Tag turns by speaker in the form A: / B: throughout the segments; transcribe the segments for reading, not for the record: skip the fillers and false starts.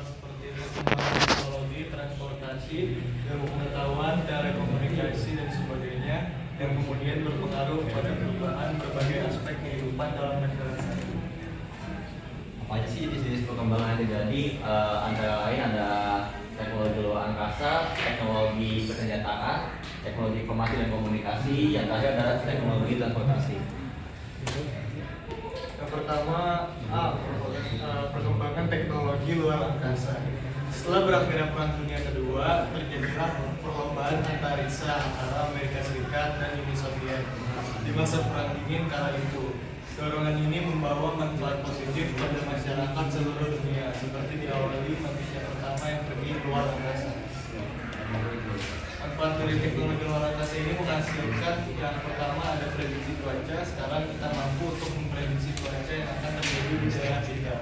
A: seperti perkembangan teknologi, transportasi, ilmu pengetahuan, telekomunikasi dan sebagainya yang kemudian berpengaruh pada perubahan berbagai aspek kehidupan dalam masyarakat.
B: Apa aja sih jenis-jenis perkembangan yang terjadi? Antara lain ada teknologi luar angkasa, teknologi persenjataan, teknologi informasi dan komunikasi, yang terakhir adalah teknologi transportasi.
A: Yang pertama, perkembangan teknologi luar angkasa. Setelah berakhirnya Perang Dunia Kedua, terjadilah perlombaan antariksa antara Amerika Serikat dan Uni Soviet di masa Perang Dingin kala itu. Dorongan ini membawa manfaat positif pada masyarakat seluruh dunia, seperti diawali manusia pertama yang pergi keluar angkasa. Manfaat dari teknologi luar angkasa ini menghasilkan yang pertama ada prediksi cuaca. Sekarang kita mampu untuk memprediksi cuaca yang akan terjadi di daerah kita.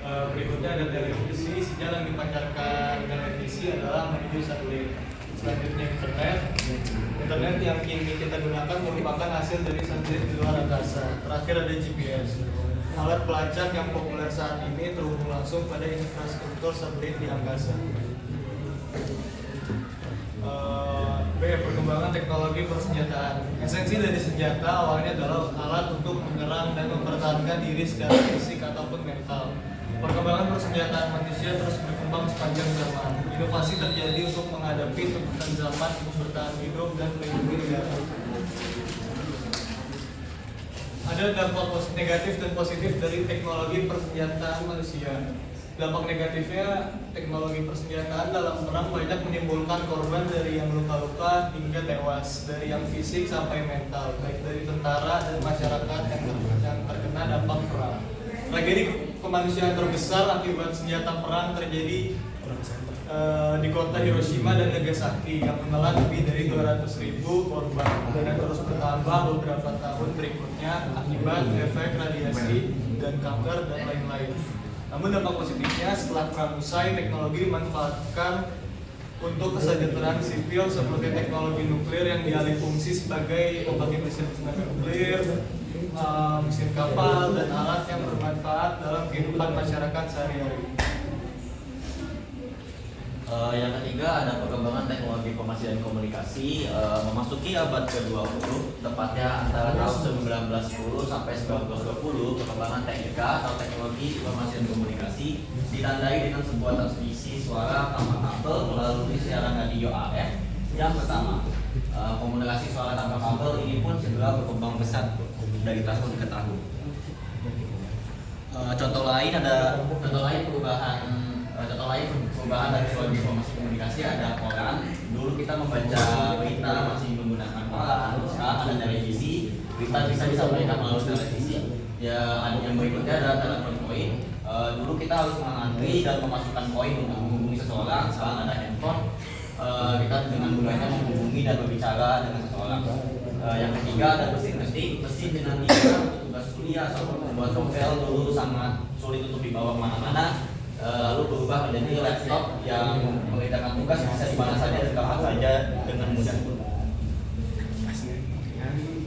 A: Berikutnya ada televisi. Sinyal yang dipancarkan televisi adalah menuju satelit. Selanjutnya internet yang kini kita gunakan merupakan hasil dari satelit di luar angkasa. Terakhir ada GPS, alat pelacak yang populer saat ini terhubung langsung pada infrastruktur satelit di angkasa. B. Perkembangan teknologi persenjataan. Esensi dari senjata awalnya adalah alat untuk menyerang dan mempertahankan diri secara fisik ataupun mental. Perkembangan persenjataan manusia terus berkembang sepanjang zaman. Inovasi terjadi untuk menghadapi tuntutan zaman untuk bertahan hidup dan melindungi negara. Ada dampak negatif dan positif dari teknologi persenjataan manusia. Dampak negatifnya, teknologi persenjataan dalam perang banyak menimbulkan korban dari yang luka-luka hingga tewas, dari yang fisik sampai mental, baik dari tentara dan masyarakat yang terkena dampak perang. Tragedi kemanusiaan terbesar akibat senjata perang terjadi di kota Hiroshima dan Nagasaki yang menelan lebih dari 200.000 korban dan terus bertambah beberapa tahun berikutnya akibat efek radiasi dan kanker dan lain-lain. Namun dampak positifnya, setelah perang usai, teknologi dimanfaatkan untuk kesejahteraan sipil seperti teknologi nuklir yang dialih fungsi sebagai pembangkit listrik tenaga nuklir, mesin kapal, dan alat yang bermanfaat dalam kehidupan masyarakat sehari-hari.
B: Yang ketiga ada perkembangan teknologi informasi dan komunikasi. Memasuki abad ke-20, tepatnya antara tahun 1910 sampai 1920, perkembangan teknika atau teknologi informasi dan komunikasi ditandai dengan sebuah transmisi suara tanpa kabel melalui siaran radio AM. Yang pertama, komunikasi suara tanpa kabel ini pun segera berkembang pesat dari tahun ke tahun. Contoh lain perubahan dari teknologi informasi komunikasi ada koran. Dulu kita membaca berita masih menggunakan koran, sekarang ada televisi, berita bisa disampaikan melalui televisi. Ya, yang berikutnya ada telepon koin. Dulu kita harus mengantri dan memasukkan koin untuk menghubungi seseorang. Sekarang ada handphone. Kita dengan mudahnya menghubungi dan berbicara dengan seseorang. Yang ketiga ada mesin ketik. Mesin dengan tinta untuk tugas kuliah ataupun membuat novel dulu sangat sulit untuk dibawa kemana-mana. Lalu berubah menjadi laptop yang mengerjakan tugas bisa di mana saja dan kapan saja dengan mudah.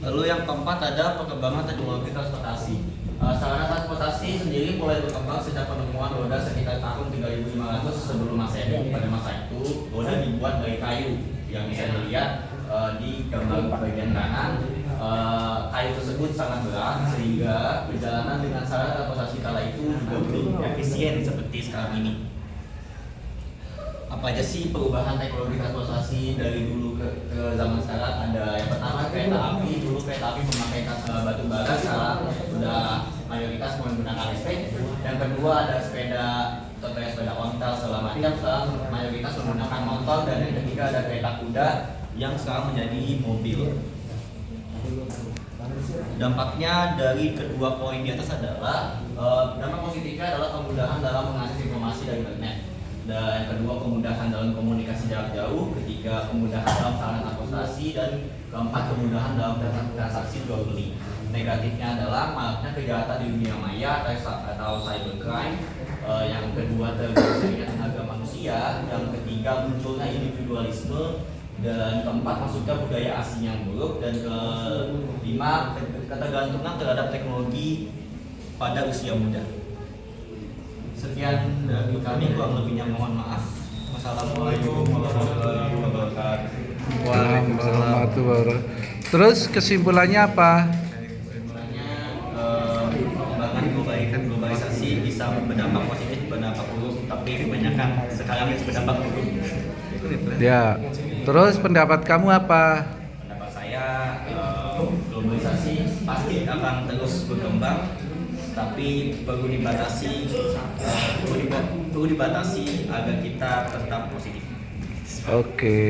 B: Lalu yang keempat ada perkembangan teknologi transportasi. Sarana transportasi sendiri mulai berkembang sejak penemuan roda sekitar tahun 3500 sebelum Masehi. Pada masa itu roda dibuat dari kayu yang bisa dilihat di gambar bagian kanan. Kayu tersebut sangat berat sehingga perjalanan dengan sarana transportasi kala itu juga belum efisien seperti sekarang ini. Apa aja sih perubahan teknologi transportasi dari dulu ke zaman sekarang? Ada yang pertama kereta api. Dulu kereta api memakai batu bara, sekarang sudah mayoritas menggunakan listrik. Yang kedua ada sepeda, contohnya sepeda ontel selama ini sekarang mayoritas menggunakan motor. Dan yang ketiga ada kereta kuda yang sekarang menjadi mobil. Dampaknya dari kedua poin di atas adalah dampak positifnya adalah kemudahan dalam mengakses informasi dari internet. Dan yang kedua kemudahan dalam komunikasi jarak jauh, ketiga kemudahan dalam sarana transportasi, dan keempat kemudahan dalam transaksi jual beli. Negatifnya adalah maraknya kejahatan di dunia maya atau cybercrime. Yang kedua terganggunya tenaga manusia. Yang ketiga munculnya individualisme. Dan keempat masuknya budaya asing yang buruk. Dan kelima ketergantungan terhadap teknologi pada usia muda. sekian dari kami, kurang lebihnya mohon maaf. Wassalamualaikum warahmatullahi wabarakatuh.
C: Waalaikumsalam. Terus kesimpulannya apa?
B: Sebenarnya pengembangan globalisasi bisa berdampak positif, berdampak buruk, tapi kebanyakan sekarang yang berdampak buruk.
C: Ya. Terus pendapat kamu apa?
B: Pendapat saya, globalisasi pasti akan terus berkembang, tapi perlu dibatasi agar kita tetap positif.
C: Oke.